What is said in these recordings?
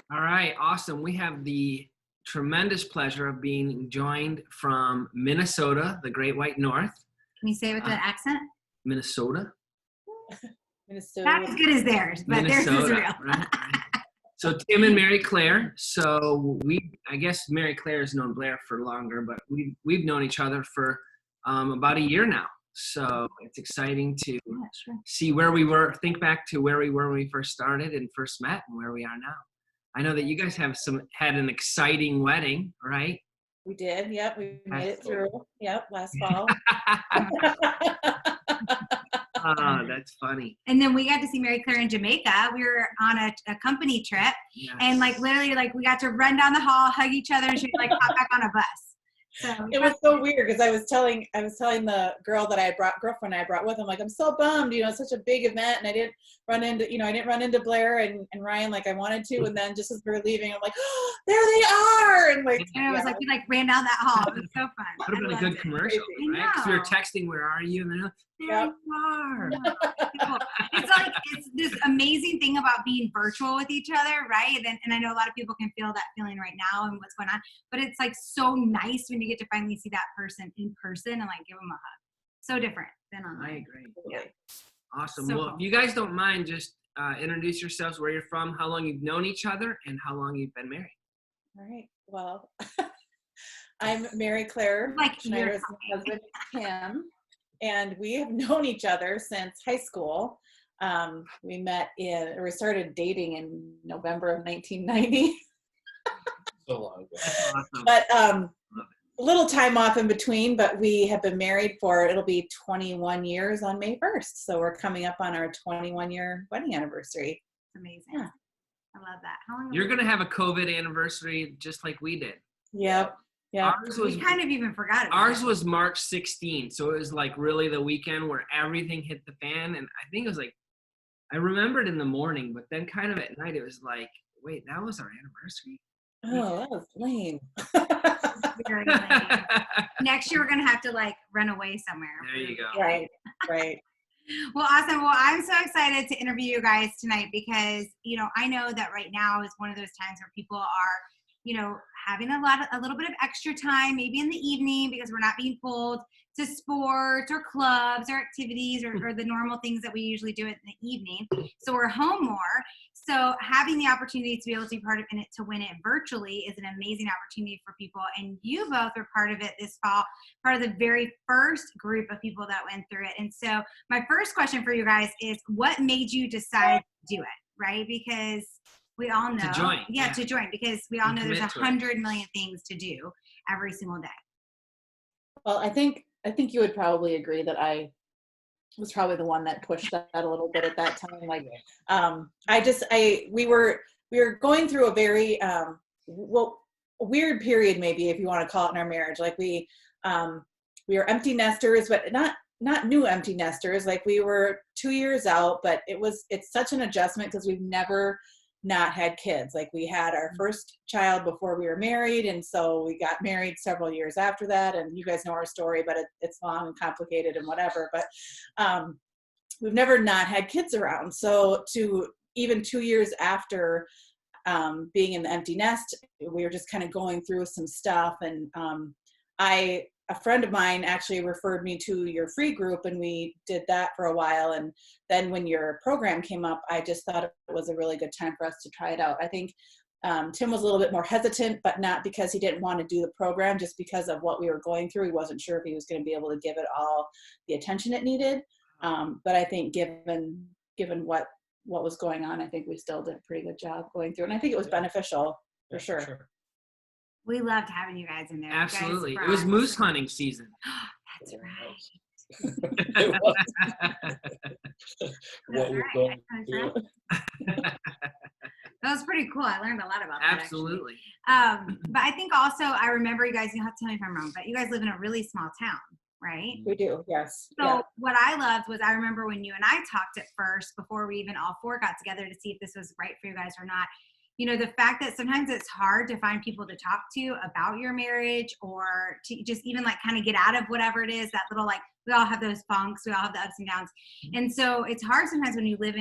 All right, awesome. We have the tremendous pleasure of being joined from Minnesota, the Great White North. Can you say it with the accent? Minnesota. Not as good as theirs, but theirs is real. Right. So Tim and Mary Claire. So I guess Mary Claire has known Blair for longer, but we've known each other for about a year now. So it's exciting to see where we were, think back to where we were when we first started and first met and where we are now. I know that you guys had an exciting wedding, right? We did. Yep. We made it through. Yep. Last fall. Oh, that's funny. And then we got to see Mary Claire in Jamaica. We were on a company trip, and literally we got to run down the hall, hug each other, and she would hop back on a bus. So it was so weird because I was telling the girlfriend I brought with, I'm like, I'm so bummed, it's such a big event, and I didn't run into Blair and Ryan like I wanted to, and then just as we were leaving, I'm like, oh, there they are, and it was like we ran down that hall. It was so fun. Would have been a good commercial, right? Because we were texting, where are you? And then there you are. It's this amazing thing about being virtual with each other, right? And I know a lot of people can feel that feeling right now and what's going on, but it's so nice when you get to finally see that person in person and give them a hug. So different than online. I agree. Yeah. Awesome. So well, cool. If you guys don't mind, just introduce yourselves, where you're from, how long you've known each other, and how long you've been married. All right. Well, I'm Mary Claire Schneider's husband, Tim, and we have known each other since high school. We started dating in November of 1990. So long ago. Awesome. But a little time off in between, but we have been married it'll be 21 years on May 1st. So we're coming up on our 21-year wedding anniversary. It's amazing. Yeah. I love that. How long? You're going to have a COVID anniversary just like we did. Yep. Yeah. We kind of even forgot about Ours it. was March 16th. So it was really the weekend where everything hit the fan. And I think it was I remembered in the morning, but then kind of at night, it was wait, that was our anniversary? Oh, that was lame. Very lame. Next year, we're going to have to run away somewhere. There you go. Right. Well, awesome. Well, I'm so excited to interview you guys tonight because, I know that right now is one of those times where people are, having a little bit of extra time, maybe in the evening because we're not being pulled to sports or clubs or activities or the normal things that we usually do in the evening. So we're home more. So having the opportunity to be able to be part of it, to win it virtually, is an amazing opportunity for people. And you both are part of it this fall, part of the very first group of people that went through it. And so my first question for you guys is, what made you decide to do it, right? Because we all know. To join. Yeah, to join, because we all know there's 100 million things to do every single day. Well, I think you would probably agree that I was probably the one that pushed that a little bit at that time. We were going through a very weird period, maybe, if you want to call it, in our marriage. We were empty nesters, but not new empty nesters. We were 2 years out, but it's such an adjustment because we've never not had kids. We had our first child before we were married, and so we got married several years after that, and you guys know our story, but it's long and complicated and whatever, but we've never not had kids around. So to even 2 years after being in the empty nest, we were just kind of going through some stuff, and a friend of mine actually referred me to your free group, and we did that for a while. And then when your program came up, I just thought it was a really good time for us to try it out. I think Tim was a little bit more hesitant, but not because he didn't want to do the program, just because of what we were going through. He wasn't sure if he was going to be able to give it all the attention it needed. But I think given what was going on, I think we still did a pretty good job going through. And I think it was beneficial for sure. We loved having you guys in there. Absolutely. It was moose hunting season. That's right. It was. What we're going through. That was pretty cool. I learned a lot about that. Absolutely. But I think also, I remember you guys, you have to tell me if I'm wrong, but you guys live in a really small town, right? We do, yes. So what I loved was, I remember when you and I talked at first, before we even all four got together to see if this was right for you guys or not, the fact that sometimes it's hard to find people to talk to about your marriage, or to just even kind of get out of whatever it is, that little we all have those funks, we all have the ups and downs. And so it's hard sometimes when we live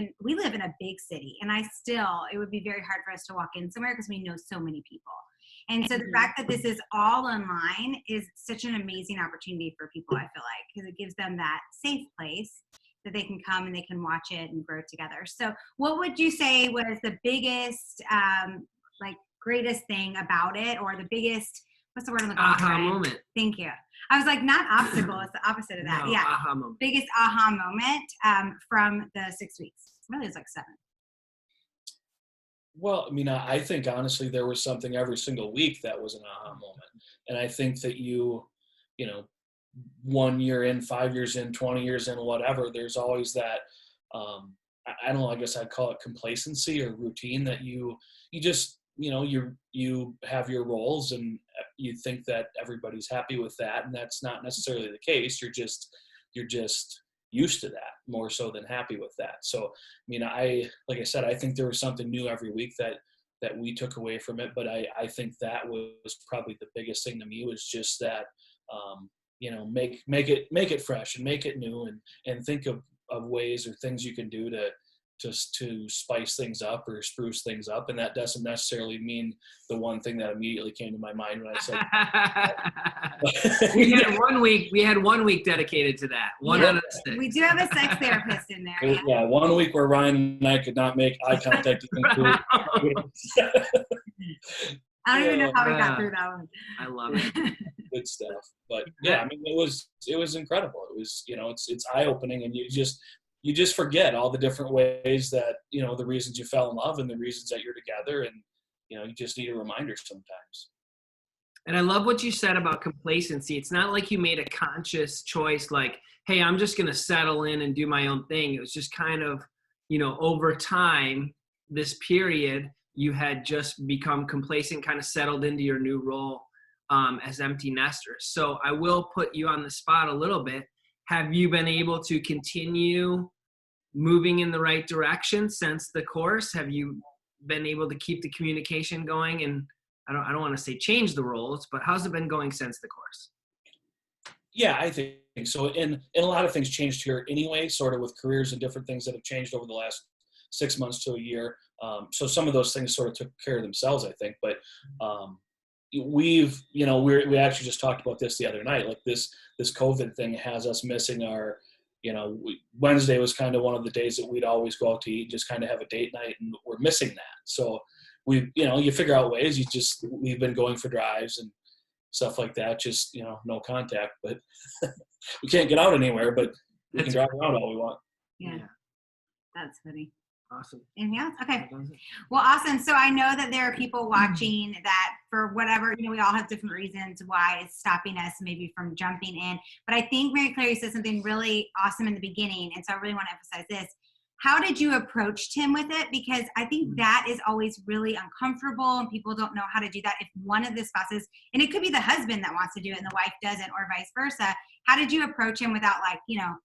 in a big city, and it would be very hard for us to walk in somewhere because we know so many people. And so the fact that this is all online is such an amazing opportunity for people, I feel like, because it gives them that safe place that they can come and they can watch it and grow together. So what would you say was the biggest, greatest thing about it, or the biggest, what's the word I'm looking for? Aha moment. Thank you. I was like, not obstacle, it's the opposite of that. No, Yeah. aha moment. Biggest aha moment from the 6 weeks. Really, it's like 7. Well, I mean, I think honestly there was something every single week that was an aha moment. And I think that you know, 1 year in, 5 years in, 20 years in, whatever, there's always that, I don't know, I guess I'd call it complacency or routine that you just, you have your roles and you think that everybody's happy with that. And that's not necessarily the case. You're just used to that more so than happy with that. So, I mean, like I said, I think there was something new every week that we took away from it. But I think that was probably the biggest thing to me, was just that, make it fresh and make it new, and think of ways or things you can do to spice things up or spruce things up. And that doesn't necessarily mean the one thing that immediately came to my mind when I said we had 1 week dedicated to that. One out of 6. We do have a sex therapist in there. Yeah, 1 week where Ryan and I could not make eye contact. I don't even know how we got through that one. I love it. Good stuff. But yeah, I mean, it was incredible. It was, it's eye-opening, and you just forget all the different ways that, the reasons you fell in love and the reasons that you're together, and you just need a reminder sometimes. And I love what you said about complacency. It's not like you made a conscious choice like, hey, I'm just going to settle in and do my own thing. It was just kind of, over time, this period, you had just become complacent, kind of settled into your new role as empty nesters. So I will put you on the spot a little bit. Have you been able to continue moving in the right direction since the course? Have you been able to keep the communication going? And I don't want to say change the roles, but how's it been going since the course? Yeah, I think so. And a lot of things changed here anyway, sort of with careers and different things that have changed over the last 6 months to a year. So some of those things sort of took care of themselves, I think. But we actually just talked about this the other night. Like this COVID thing has us missing our, Wednesday was kind of one of the days that we'd always go out to eat, just kind of have a date night, and we're missing that. So you figure out ways. We've been going for drives and stuff like that. Just, no contact, but we can't get out anywhere, but we can drive around all we want. Yeah. That's funny. Awesome. Anything else? Okay. Well, awesome. So I know that there are people watching that for whatever, we all have different reasons why it's stopping us maybe from jumping in. But I think Mary Claire, you said something really awesome in the beginning. And so I really want to emphasize this. How did you approach Tim with it? Because I think that is always really uncomfortable, and people don't know how to do that if one of the spouses, and it could be the husband that wants to do it and the wife doesn't, or vice versa. How did you approach him without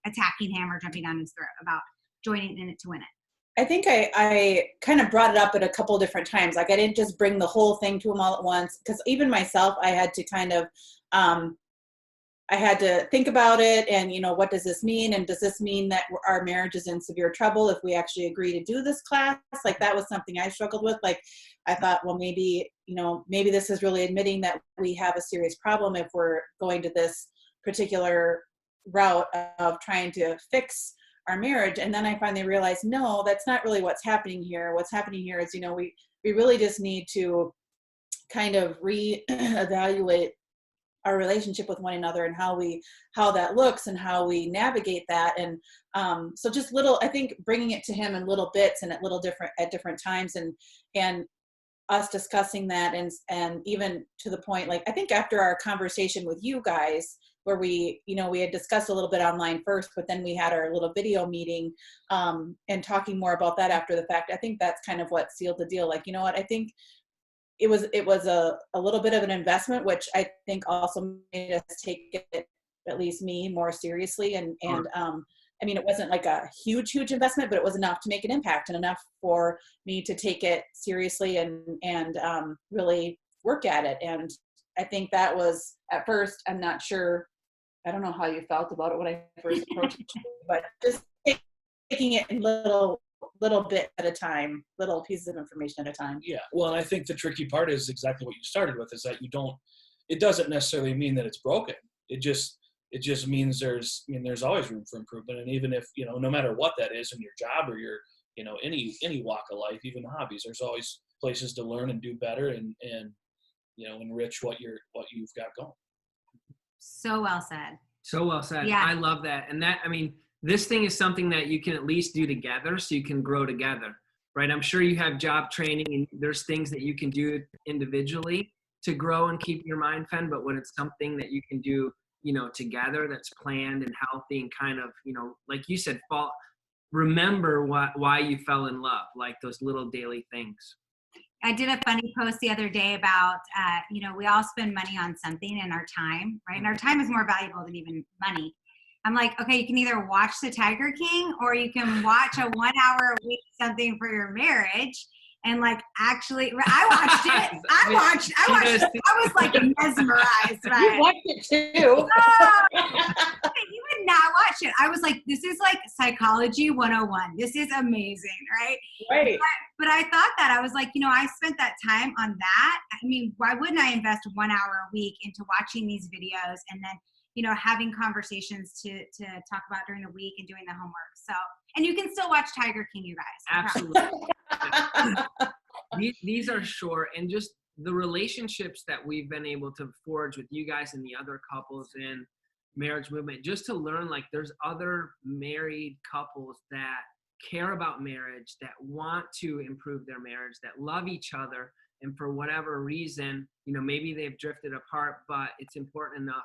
attacking him or jumping down his throat about joining in it to win it? I think I kind of brought it up at a couple of different times. Like I didn't just bring the whole thing to him all at once, because even myself, I had to kind of, I had to think about it and, what does this mean? And does this mean that our marriage is in severe trouble if we actually agree to do this class? Like that was something I struggled with. Like I thought, well, maybe this is really admitting that we have a serious problem if we're going to this particular route of trying to fix our marriage. And then I finally realized, no, that's not really what's happening here. What's happening here is, we really just need to kind of reevaluate our relationship with one another and how that looks and how we navigate that. And so just I think bringing it to him in little bits and at different times, and us discussing that, and even to the point, like, I think after our conversation with you guys, where we had discussed a little bit online first, but then we had our little video meeting, and talking more about that after the fact. I think that's kind of what sealed the deal. Like, what, I think it was a little bit of an investment, which I think also made us take it, at least me, more seriously. And I mean, it wasn't like a huge investment, but it was enough to make an impact and enough for me to take it seriously and really work at it. And I think that was, at first, I'm not sure I don't know how you felt about it when I first approached you, but just taking it in little bit at a time, little pieces of information at a time. Yeah. Well, and I think the tricky part is exactly what you started with, is that it doesn't necessarily mean that it's broken. It just means there's always room for improvement. And even if, no matter what that is in your job or your, any walk of life, even hobbies, there's always places to learn and do better and enrich what you've got going. So well said. So well said. Yeah. I love that. And this thing is something that you can at least do together so you can grow together, right? I'm sure you have job training and there's things that you can do individually to grow and keep your mind fed, but when it's something that you can do, together, that's planned and healthy and kind of, like you said, remember why you fell in love, like those little daily things. I did a funny post the other day about, we all spend money on something in our time, right? And our time is more valuable than even money. I'm like, okay, you can either watch The Tiger King or you can watch a 1 hour a week something for your marriage. And actually, I watched it. I watched it. I was like mesmerized by it. You watched it too. Oh, you would not watch it. I was like, this is like psychology 101. This is amazing, right? Right. But I thought that. I was like, I spent that time on that. I mean, why wouldn't I invest 1 hour a week into watching these videos and then, having conversations to talk about during the week and doing the homework. So, and you can still watch Tiger King, you guys. Absolutely. These are short, and just the relationships that we've been able to forge with you guys and the other couples in Marriage Movement, just to learn there's other married couples that care about marriage, that want to improve their marriage, that love each other, and for whatever reason, maybe they've drifted apart, but it's important enough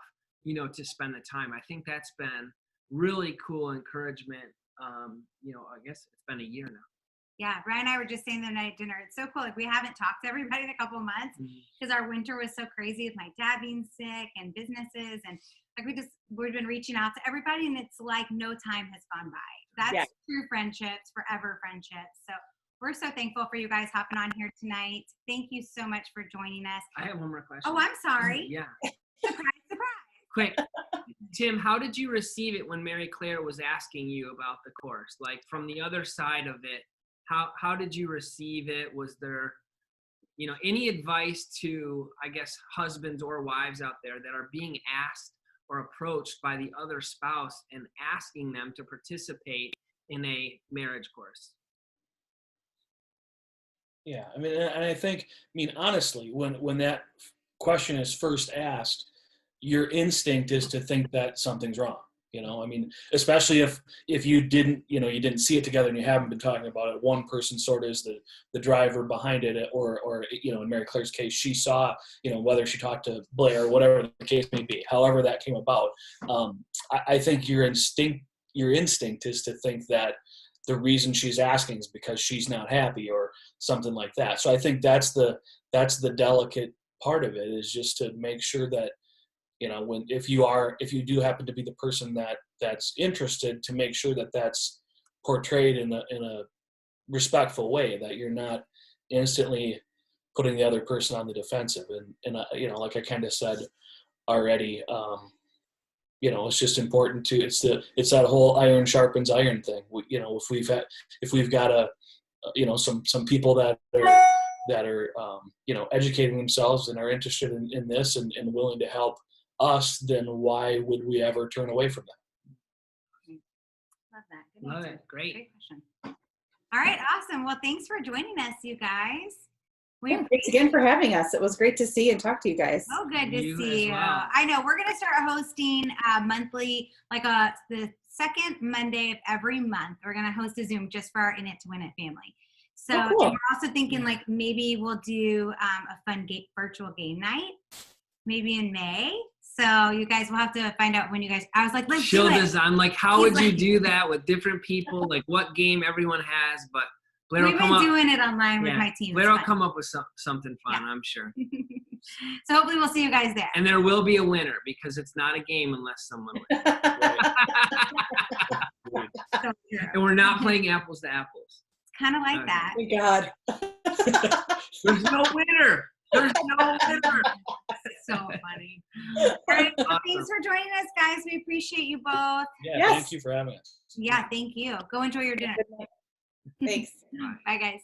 to spend the time. I think that's been really cool encouragement. I guess it's been a year now. Yeah, Brian and I were just saying the night at dinner. It's so cool. We haven't talked to everybody in a couple of months because our winter was so crazy with my dad being sick and businesses. And we've been reaching out to everybody and it's like no time has gone by. That's true friendships, forever friendships. So we're so thankful for you guys hopping on here tonight. Thank you so much for joining us. I have one more question. Oh, I'm sorry. Yeah. Surprise. Quick. Tim, how did you receive it when Mary Claire was asking you about the course? Like from the other side of it, how did you receive it? Was there, any advice to, I guess, husbands or wives out there that are being asked or approached by the other spouse and asking them to participate in a marriage course? Yeah, and I think, honestly, when that question is first asked, your instinct is to think that something's wrong. Especially if you didn't see it together and you haven't been talking about it. One person sort of is the driver behind it, or in Mary Claire's case, she saw, whether she talked to Blair or whatever the case may be, however that came about. I think your instinct is to think that the reason she's asking is because she's not happy or something like that. So I think that's the delicate part of it, is just to make sure that, if you do happen to be the person that's interested, to make sure that that's portrayed in a respectful way, that you're not instantly putting the other person on the defensive. And like I kind of said already, it's just important to, it's that whole iron sharpens iron thing. If we've got some people that are educating themselves and are interested in this and willing to help us, then why would we ever turn away from that? Love that. Good Love answer. it. Great question. All right. Awesome. Well, thanks for joining us, you guys. Thanks again for having us. It was great to see and talk to you guys. Oh, good to You see as you. well. I know we're going to start hosting monthly, the second Monday of every month. We're going to host a Zoom just for our In It to Win It family. So cool. and we're also thinking maybe we'll do a fun virtual game night, maybe in May. So you guys will have to find out when you guys. I was like, let's do it. I'm like, how would you do that with different people? Like what game everyone has, but Blair We've been doing it online with my team. Blair will come up with something fun, Yeah. I'm sure. So hopefully we'll see you guys there. And there will be a winner because it's not a game unless someone wins. So true. And we're not playing apples to apples. It's kind of like Okay. that. Oh my God. There's no winner. There's no winner. So funny. All right. Awesome. Thanks for joining us, guys. We appreciate you both. Yeah, Yes. thank you for having us. Yeah, thank you. Go enjoy your dinner. Thanks. Bye, guys.